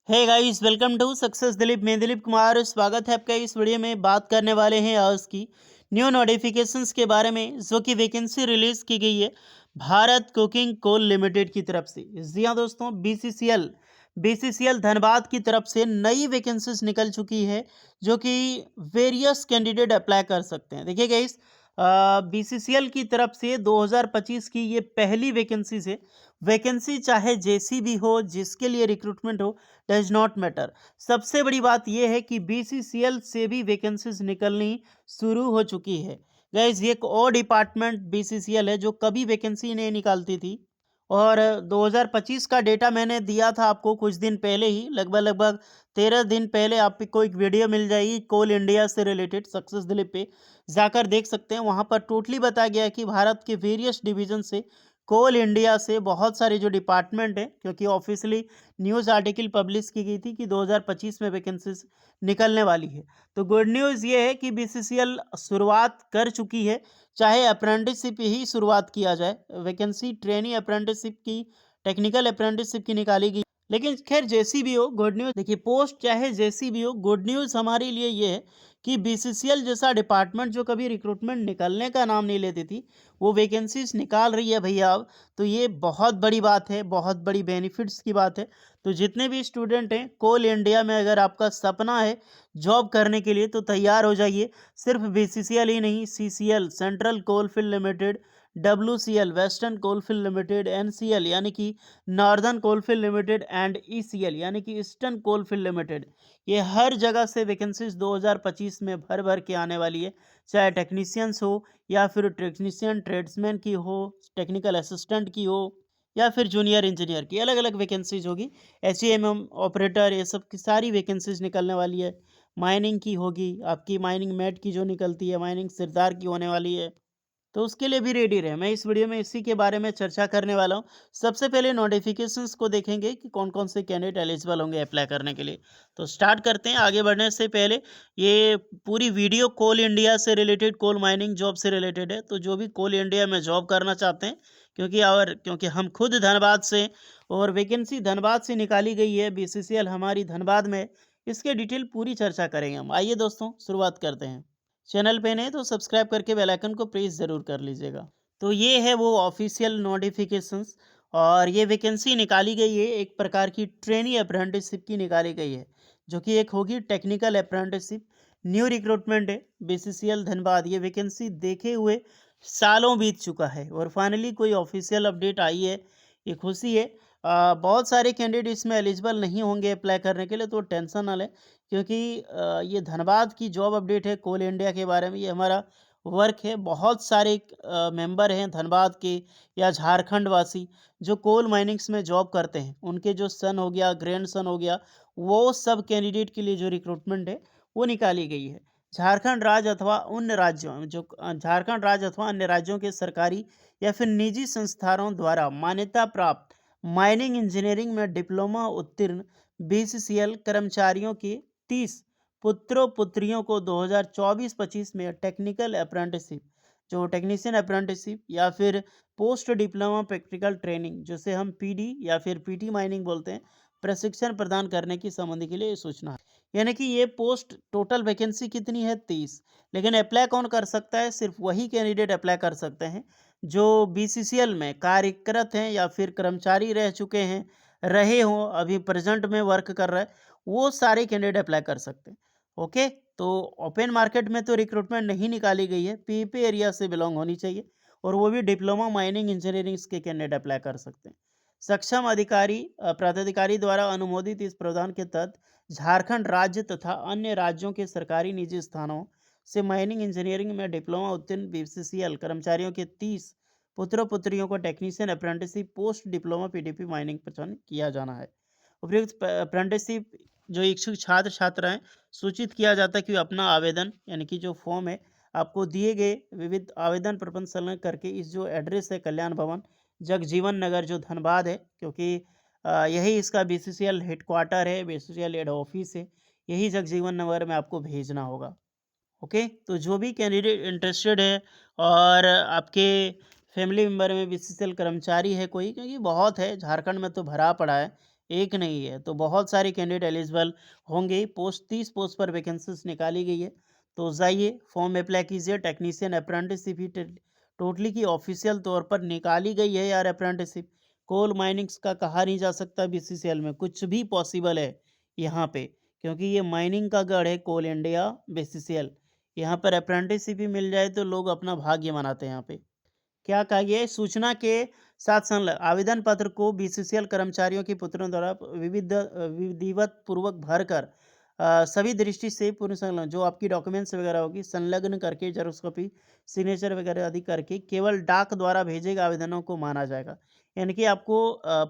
Hey guys, welcome to success Dilip. मैं दिलीप कुमार, स्वागत है आपका। इस वीडियो में बात करने वाले हैं आज की न्यू नोटिफिकेशंस के बारे में, जो कि वैकेंसी रिलीज की गई है भारत कुकिंग कोल लिमिटेड की तरफ से। जी हाँ दोस्तों, बीसीसीएल धनबाद की तरफ से नई वैकेंसीज निकल चुकी है, जो कि वेरियस कैंडिडेट अप्लाई कर सकते हैं। देखिए गाइस, बीसीसीएल की तरफ से 2025 की ये पहली वैकेंसी है। वैकेंसी चाहे जैसी भी हो, जिसके लिए रिक्रूटमेंट हो, डज नॉट मैटर। सबसे बड़ी बात यह है कि बीसीसीएल से भी वैकेंसीज निकलनी शुरू हो चुकी है। गाइज, ये एक और डिपार्टमेंट बीसीसीएल है जो कभी वैकेंसी नहीं निकालती थी। और 2025 का डेटा मैंने दिया था आपको कुछ दिन पहले ही, लगभग 13 दिन पहले आपको एक वीडियो मिल जाएगी कोल इंडिया से रिलेटेड। सक्सेस दिलीप पे जाकर देख सकते हैं। वहां पर टोटली बताया गया है कि भारत के वेरियस डिवीजन से, कोल इंडिया से बहुत सारे जो डिपार्टमेंट है, क्योंकि ऑफिशियली न्यूज़ आर्टिकल पब्लिश की गई थी कि 2025 में वैकेंसीज निकलने वाली है। तो गुड न्यूज़ ये है कि बीसीसीएल शुरुआत कर चुकी है। चाहे अप्रेंटिसशिप ही शुरुआत किया जाए, वैकेंसी ट्रेनी अप्रेंटिसशिप की, टेक्निकल अप्रेंटिसशिप की निकाली गई। लेकिन खैर जैसी भी हो, गुड न्यूज़ देखिए, पोस्ट चाहे जैसी भी हो, गुड न्यूज़ हमारे लिए ये है कि बीसीसीएल जैसा डिपार्टमेंट जो कभी रिक्रूटमेंट निकलने का नाम नहीं लेती थी, वो वैकेंसीज निकाल रही है भैया अब। तो ये बहुत बड़ी बात है, बहुत बड़ी बेनिफिट्स की बात है। तो जितने भी स्टूडेंट हैं, कोल इंडिया में अगर आपका सपना है जॉब करने के लिए, तो तैयार हो जाइए। सिर्फ बीसीसीएल ही नहीं, CCL central coalfield limited, WCL western coalfield limited, NCL यानी कि northern coalfield limited and ECL यानी कि ईस्टर्न कोलफील्ड लिमिटेड, ये हर जगह से वैकेंसीज 2025 में भर भर के आने वाली है। चाहे टेक्नीशियंस हो, या फिर टेक्नीशियन ट्रेड्समैन की हो, टेक्निकल असिस्टेंट की हो, या फिर जूनियर इंजीनियर की, अलग अलग वैकेंसीज होगी। एचईएमएम ऑपरेटर, ये सब की सारी वैकेंसीज निकलने वाली है। माइनिंग की होगी, आपकी माइनिंग मेट की जो निकलती है, माइनिंग सिरदार की होने वाली है। तो उसके लिए भी रेडी रहे। मैं इस वीडियो में इसी के बारे में चर्चा करने वाला हूँ। सबसे पहले नोटिफिकेशंस को देखेंगे कि कौन कौन से कैंडिडेट एलिजिबल होंगे अप्लाई करने के लिए। तो स्टार्ट करते हैं। आगे बढ़ने से पहले, ये पूरी वीडियो कोल इंडिया से रिलेटेड, कोल माइनिंग जॉब से रिलेटेड है। तो जो भी कोल इंडिया में जॉब करना चाहते हैं, क्योंकि हम खुद धनबाद से, और वैकेंसी धनबाद से निकाली गई है, बीसीसीएल हमारी धनबाद में, इसके डिटेल पूरी चर्चा करेंगे हम। आइए दोस्तों, शुरुआत करते हैं। चैनल पे नहीं तो सब्सक्राइब करके बेल आइकन को प्रेस ज़रूर कर लीजिएगा। तो ये है वो ऑफिशियल नोटिफिकेशंस, और ये वैकेंसी निकाली गई है एक प्रकार की ट्रेनी अप्रेंटिसशिप की निकाली गई है, जो कि एक होगी टेक्निकल अप्रेंटिसशिप। न्यू रिक्रूटमेंट है बीसीसीएल धनबाद। ये वैकेंसी देखे हुए सालों बीत चुका है, और फाइनली कोई ऑफिशियल अपडेट आई है, ये खुशी है। बहुत सारे कैंडिडेट इसमें एलिजिबल नहीं होंगे अप्लाई करने के लिए, तो टेंशन ना लें। क्योंकि ये धनबाद की जॉब अपडेट है कोल इंडिया के बारे में, ये हमारा वर्क है। बहुत सारे मेंबर हैं धनबाद के या झारखंड वासी जो कोल माइनिंग्स में जॉब करते हैं, उनके जो सन हो गया, ग्रैंड सन हो गया, वो सब कैंडिडेट के लिए जो रिक्रूटमेंट है वो निकाली गई है। झारखंड राज्य अथवा अन्य राज्यों जो झारखंड राज्य अथवा अन्य राज्यों के सरकारी या फिर निजी संस्थानों द्वारा मान्यता प्राप्त माइनिंग इंजीनियरिंग में डिप्लोमा उत्तीर्ण बीसीसीएल कर्मचारियों के 30 पुत्रों पुत्रियों को 2024-25 में टेक्निकल अप्रेंटिसशिप, जो टेक्नीशियन अप्रेंटिसशिप या फिर पोस्ट डिप्लोमा प्रैक्टिकल ट्रेनिंग, जिसे हम पीडी या फिर पीटी माइनिंग बोलते हैं, प्रशिक्षण प्रदान करने की संबंधी के लिए ये सूचना है। यानी कि ये पोस्ट, टोटल वैकेंसी कितनी है? 30। लेकिन अप्लाई कौन कर सकता है? सिर्फ वही कैंडिडेट अप्लाई कर सकते हैं जो बीसीसीएल में कार्यरत हैं या फिर कर्मचारी रह चुके हैं, रहे हों, अभी प्रेजेंट में वर्क कर रहे हैं, वो सारे कैंडिडेट अप्लाई कर सकते हैं। ओके। तो ओपन मार्केट में तो रिक्रूटमेंट नहीं निकाली गई है, पीपी एरिया से बिलोंग होनी चाहिए, और वो भी डिप्लोमा माइनिंग इंजीनियरिंग के कैंडिडेट अप्लाई कर सकते हैं। सक्षम अधिकारी प्राधिकारी द्वारा अनुमोदित इस प्रावधान के तहत झारखंड राज्य तथा अन्य राज्यों के सरकारी निजी स्थानों से माइनिंग इंजीनियरिंग में डिप्लोमा उत्तीर्ण बीसीसीएल कर्मचारियों के 30 पुत्रों पुत्रियों को technician apprenticeship post diploma PDP mining प्रदान किया जाना है। उपयुक्त अप्रेंटिसशिप जो इच्छुक छात्र छात्रा हैं, सूचित किया जाता है कि वे अपना आवेदन, यानी कि जो फॉर्म है, आपको दिए गए विविध आवेदन प्रपत्र संलग्न करके, इस जो एड्रेस है कल्याण भवन, जगजीवन नगर, जो धनबाद है, क्योंकि यही इसका बीसीसीएल हेडक्वार्टर है, बीसीसीएल हेड ऑफिस है, यही जगजीवन नगर में आपको भेजना होगा। ओके। तो जो भी कैंडिडेट इंटरेस्टेड है, और आपके फैमिली मेम्बर में बीसीसीएल कर्मचारी है कोई, क्योंकि बहुत है, झारखंड में तो भरा पड़ा है, एक नहीं है, तो बहुत सारे कैंडिडेट एलिजिबल होंगे। पोस्ट 30 पोस्ट पर वैकेंसीज निकाली गई है। तो जाइए फॉर्म अप्लाई कीजिए। टेक्नीशियन अप्रेंटिसशिप ही टोटली की ऑफिशियल तौर पर निकाली गई है यार। अप्रेंटिसशिप कोल माइनिंग्स का कहा नहीं जा सकता। बीसीसीएल में कुछ भी पॉसिबल है यहाँ पे, क्योंकि ये माइनिंग का गढ़ है कोल इंडिया बीसीसीएल। यहाँ पर अप्रेंटिसशिप ही मिल जाए तो लोग अपना भाग्य मनाते हैं यहाँ पे। क्या कहा गया है? सूचना के साथ संलग्न आवेदन पत्र को बीसीसीएल कर्मचारियों के पुत्रों द्वारा विधिवत पूर्वक भरकर सभी दृष्टि से पूर्ण संलग्न जो आपकी डॉक्यूमेंट्स वगैरह होगी संलग्न करके जेरॉक्स कॉपी सिग्नेचर वगैरह आदि करके केवल डाक द्वारा भेजे गए आवेदनों को माना जाएगा। यानी कि आपको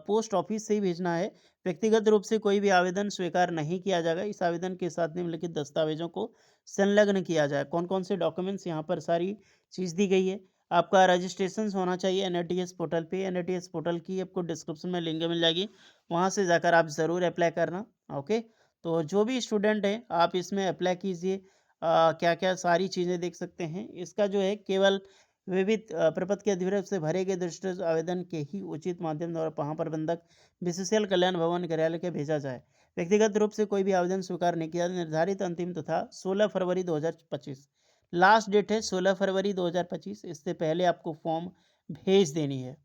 पोस्ट ऑफिस से ही भेजना है। व्यक्तिगत रूप से कोई भी आवेदन स्वीकार नहीं किया जाएगा। इस आवेदन के साथ निम्नलिखित दस्तावेजों को संलग्न किया जाए। कौन कौन से डॉक्यूमेंट्स यहाँ पर सारी चीज़ दी गई है। आपका रजिस्ट्रेशन होना चाहिए एनएटीएस पोर्टल पे। एनएटीएस पोर्टल की आपको डिस्क्रिप्शन में लिंक मिल जाएगी, वहाँ से जाकर आप ज़रूर अप्लाई करना। ओके, तो जो भी स्टूडेंट हैं आप इसमें अप्लाई कीजिए। क्या क्या सारी चीज़ें देख सकते हैं। इसका जो है केवल विविध प्रपत्र के अधिवक्ता से भरे गए दृष्टि आवेदन के ही उचित माध्यम द्वारा महाप्रबंधक बीसीसीएल कल्याण भवन कार्यालय के भेजा जाए। व्यक्तिगत रूप से कोई भी आवेदन स्वीकार नहीं किया। निर्धारित अंतिम तथा 16 फरवरी 2025 लास्ट डेट है। 16 फरवरी 2025। इससे पहले आपको फॉर्म भेज देनी है।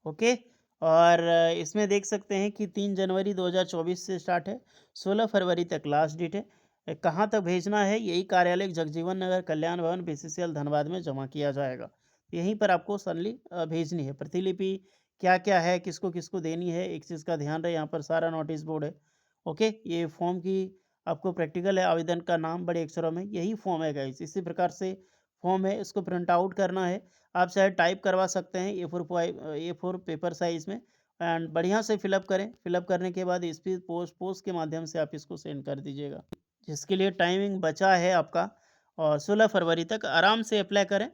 ओके, और इसमें देख सकते हैं कि 3 जनवरी 2024 से स्टार्ट है, 16 फरवरी तक लास्ट डेट है। कहाँ तक भेजना है? यही कार्यालय जगजीवन नगर कल्याण भवन बीसीसीएल धनबाद में जमा किया जाएगा। यहीं पर आपको सनली भेजनी है। प्रतिलिपि क्या क्या है, किसको किसको देनी है, एक चीज़ का ध्यान रहे, यहाँ पर सारा नोटिस बोर्ड है। ओके, ये फॉर्म की आपको प्रैक्टिकल है। आवेदन का नाम बड़े अक्षरों में, यही फॉर्म है गाइस। इसी प्रकार से फॉर्म है, इसको प्रिंट आउट करना है। आप चाहे टाइप करवा सकते हैं A4 पेपर साइज में, एंड बढ़िया से फिलअप करें। फिलअप करने के बाद स्पीड पोस्ट के माध्यम से आप इसको सेंड कर दीजिएगा। जिसके लिए टाइमिंग बचा है आपका और 16 फरवरी तक आराम से अप्लाई करें।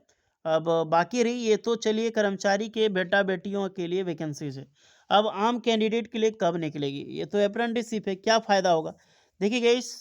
अब बाकी रही ये तो चलिए कर्मचारी के बेटा बेटियों के लिए वैकेंसीज है। अब आम कैंडिडेट के लिए कब निकलेगी? ये तो अप्रेंटिसशिप है, क्या फ़ायदा होगा? देखिए इस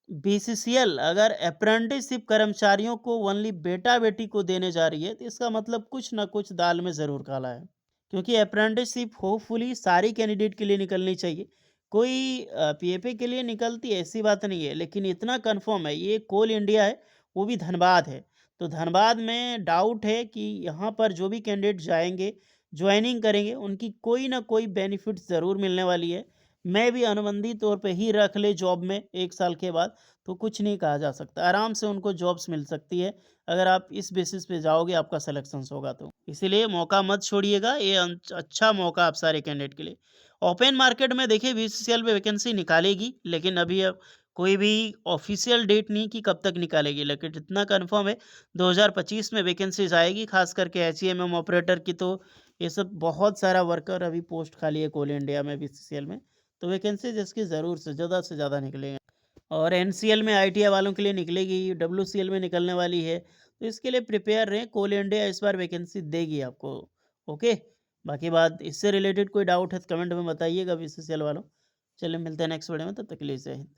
बीसीसीएल अगर अप्रेंटिसशिप कर्मचारियों को ओनली बेटा बेटी को देने जा रही है तो इसका मतलब कुछ ना कुछ दाल में ज़रूर काला है। क्योंकि अप्रेंटिसशिप होपफुली सारी कैंडिडेट के लिए निकलनी चाहिए। कोई पीएफए के लिए निकलती है ऐसी बात नहीं है, लेकिन इतना कंफर्म है ये कोल इंडिया है, वो भी धनबाद है। तो धनबाद में डाउट है कि यहाँ पर जो भी कैंडिडेट जाएंगे ज्वाइनिंग करेंगे उनकी कोई ना कोई बेनिफिट ज़रूर मिलने वाली है। मैं भी अनुबंधित तौर पे ही रख ले जॉब में 1 साल के बाद तो कुछ नहीं कहा जा सकता। आराम से उनको जॉब्स मिल सकती है अगर आप इस बेसिस पे जाओगे, आपका सिलेक्शंस होगा तो। इसीलिए मौका मत छोड़िएगा, ये अच्छा मौका आप सारे कैंडिडेट के लिए। ओपन मार्केट में देखिए बीसीसीएल में वैकेंसी निकालेगी, लेकिन अभी अब कोई भी ऑफिशियल डेट नहीं कि कब तक निकालेगी, लेकिन जितना कन्फर्म है 2025 में वैकेंसीज आएगी। खास करके एचईएमएम ऑपरेटर की तो ये सब बहुत सारा वर्कर अभी पोस्ट खाली है कोल इंडिया में बीसीसीएल में। तो वैकेंसीज इसकी ज़रूर से ज़्यादा निकलेंगे। और एनसीएल में आईटीआई वालों के लिए निकलेगी, डब्ल्यूसीएल में निकलने वाली है। तो इसके लिए प्रिपेयर रहें। कोल इंडिया इस बार वैकेंसी देगी आपको। ओके, बाकी बात इससे रिलेटेड कोई डाउट है तो कमेंट में बताइएगा बीसीसीएल वालों। चलिए मिलते हैं नेक्स्ट वीडियो में, तब तक के लिए जय हिंद।